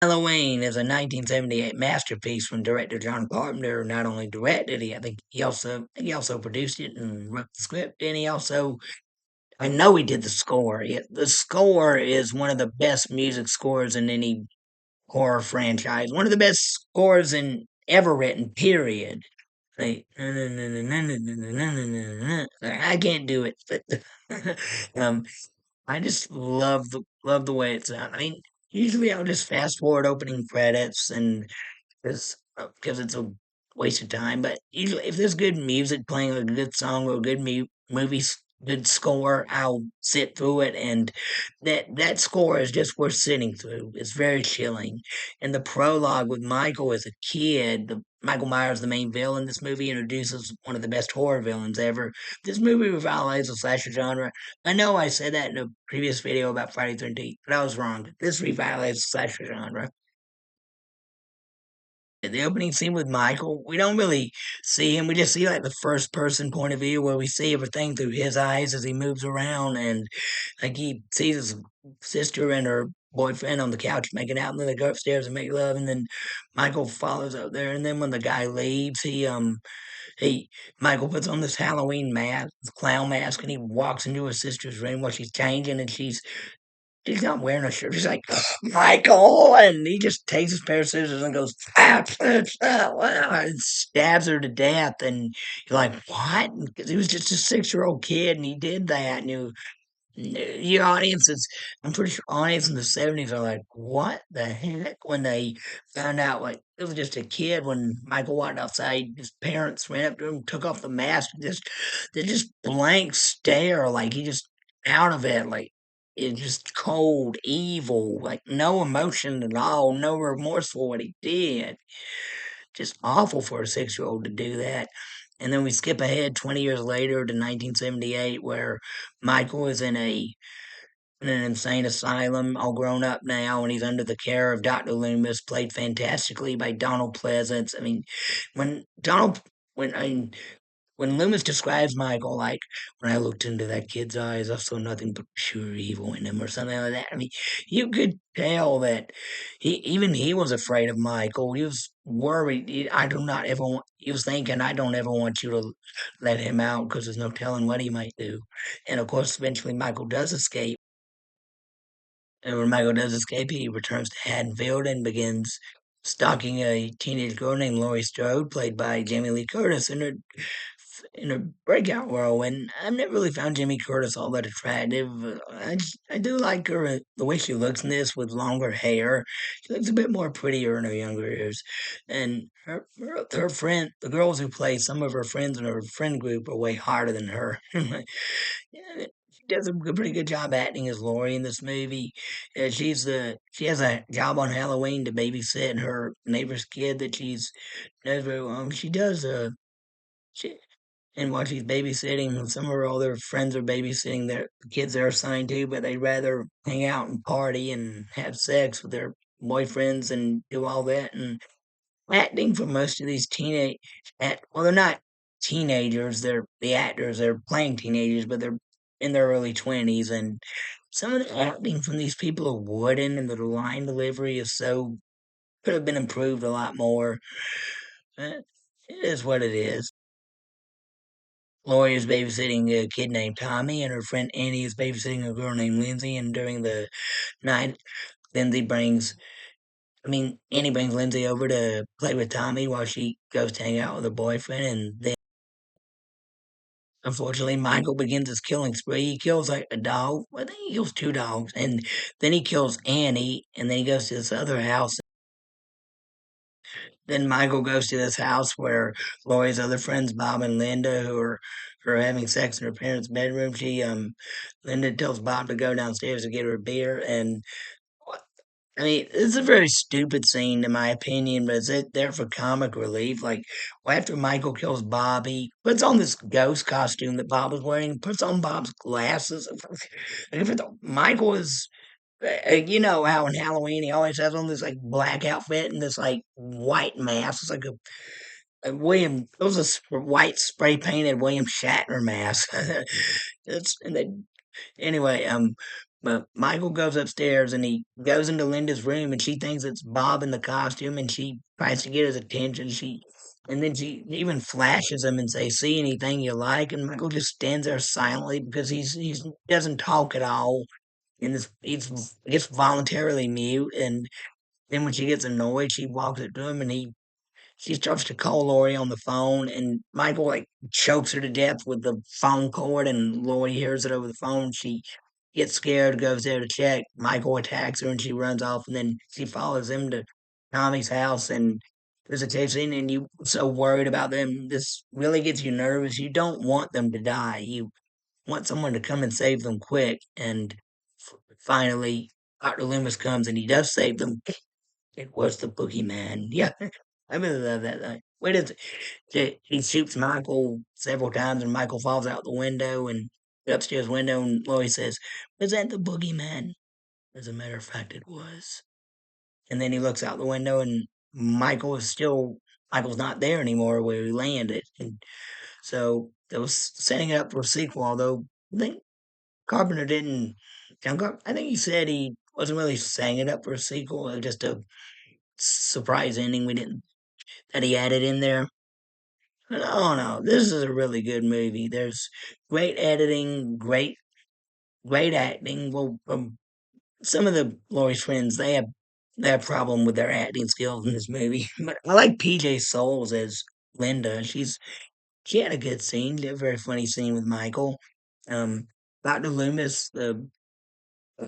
Halloween is a 1978 masterpiece from director John Carpenter. Not only directed it, I think he also produced it and wrote the script, and I know he did the score. The score is one of the best music scores in any horror franchise. One of the best scores in ever written. Period. Like I can't do it, but um, I just love the way it sounds. I mean, usually I'll just fast forward opening credits and because it's a waste of time. But usually, if there's good music playing, a good song or a good movie, good score, I'll sit through it, and that score is just worth sitting through. It's very chilling. And the prologue with Michael as a kid, Michael Myers, the main villain in this movie, introduces one of the best horror villains ever. This movie revitalizes the slasher genre. I know I said that in a previous video about Friday the 13th, but I was wrong. This revitalizes the slasher genre. The opening scene with Michael, we don't really see him. We just see like the first person point of view where we see everything through his eyes as he moves around, and like he sees his sister and her boyfriend on the couch making out, and then they go upstairs and make love, and then Michael follows up there, and then when the guy leaves, he Michael puts on this Halloween mask, this clown mask, and he walks into his sister's room while she's changing, and she's not wearing a shirt. She's like, Michael! And he just takes his pair of scissors and goes, and stabs her to death. And you're like, what? Because he was just a 6-year-old kid and he did that. And your audiences, I'm pretty sure audience in the 70s are like, what the heck? When they found out, like, it was just a kid when Michael walked outside, his parents ran up to him, took off the mask, they just blank stare, like he just out of it, like, it's just cold, evil, like no emotion at all, no remorse for what he did. Just awful for a 6-year-old to do that. And then we skip ahead 20 years later to 1978, where Michael is in an insane asylum, all grown up now, and he's under the care of Dr. Loomis, played fantastically by Donald Pleasance. I mean, when Donald, when I mean, when Loomis describes Michael, like, when I looked into that kid's eyes, I saw nothing but pure evil in him, or something like that. I mean, you could tell that he was afraid of Michael. He was worried. I do not ever want, he was thinking, I don't ever want you to let him out because there's no telling what he might do. And of course, eventually Michael does escape. And when Michael does escape, he returns to Haddonfield and begins stalking a teenage girl named Laurie Strode, played by Jamie Lee Curtis, in her breakout role. And I've never really found Jamie Curtis all that attractive. I do like her, the way she looks in this with longer hair. She looks a bit more prettier in her younger years. And her friend, the girls who play some of her friends in her friend group are way harder than her. Yeah, she does a pretty good job acting as Laurie in this movie. She has a job on Halloween to babysit her neighbor's kid that she's knows very well. She does she and while she's babysitting, some of her other friends are babysitting their the kids they're assigned to, but they'd rather hang out and party and have sex with their boyfriends and do all that. And acting for most of these well, they're not teenagers, they're the actors, they're playing teenagers, but they're in their early 20s, and some of the acting from these people are wooden, and the line delivery is so could have been improved a lot more. Eh, it is what it is. Lori is babysitting a kid named Tommy, and her friend Annie is babysitting a girl named Lindsay, and during the night, Lindsay brings Annie brings Lindsay over to play with Tommy while she goes to hang out with her boyfriend, and then unfortunately Michael begins his killing spree. He kills like a dog. I think he kills 2 dogs, and then he kills Annie, and then he goes to this other house. Then Michael goes to this house where Lori's other friends, Bob and Linda, who are having sex in her parents' bedroom. Linda tells Bob to go downstairs to get her a beer, and I mean, it's a very stupid scene in my opinion, but it's there for comic relief. Like, well, after Michael kills Bob, he puts on this ghost costume that Bob was wearing, puts on Bob's glasses. Michael is, you know how in Halloween he always has on this like black outfit and this like white mask. It's like a William, it was a white spray painted William Shatner mask. it's and they Anyway, But Michael goes upstairs and he goes into Linda's room and she thinks it's Bob in the costume and she tries to get his attention. And then she even flashes him and says, "See anything you like?" And Michael just stands there silently because he's doesn't talk at all and he's just voluntarily mute. And then when she gets annoyed, she walks up to him and she starts to call Lori on the phone, and Michael like chokes her to death with the phone cord, and Lori hears it over the phone. She gets scared, goes there to check. Michael attacks her, and she runs off, and then she follows him to Tommy's house, and there's a tension, and you so worried about them. This really gets you nervous. You don't want them to die. You want someone to come and save them quick, and finally, Dr. Loomis comes and he does save them. It was the boogeyman. Yeah, I really love that. Wait, he shoots Michael several times, and Michael falls out the window and the upstairs window. And Lois says, "Was that the boogeyman?" As a matter of fact, it was. And then he looks out the window, and Michael's not there anymore where he landed, and so that was setting it up for a sequel. Although I think Carpenter didn't. I think he said he wasn't really setting it up for a sequel. It was just a surprise ending we didn't that he added in there. But, oh no, this is a really good movie. There's great editing, great acting. Well, some of the Laurie's friends they have problem with their acting skills in this movie. But I like PJ Souls as Linda. She had a good scene, a very funny scene with Michael. Um, Dr. Loomis,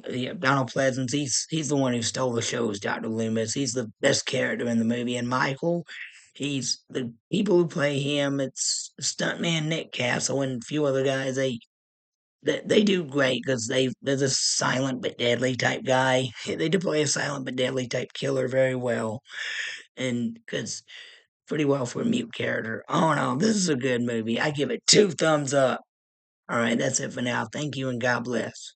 yeah, Donald Pleasance, he's the one who stole the show as Dr. Loomis. He's the best character in the movie. And Michael, he's the people who play him, it's stuntman Nick Castle and a few other guys, they do great because they're the silent but deadly type guy. They do play a silent but deadly type killer very well. And because pretty well for a mute character. Oh no, this is a good movie. I give it 2 thumbs up. All right, that's it for now. Thank you and God bless.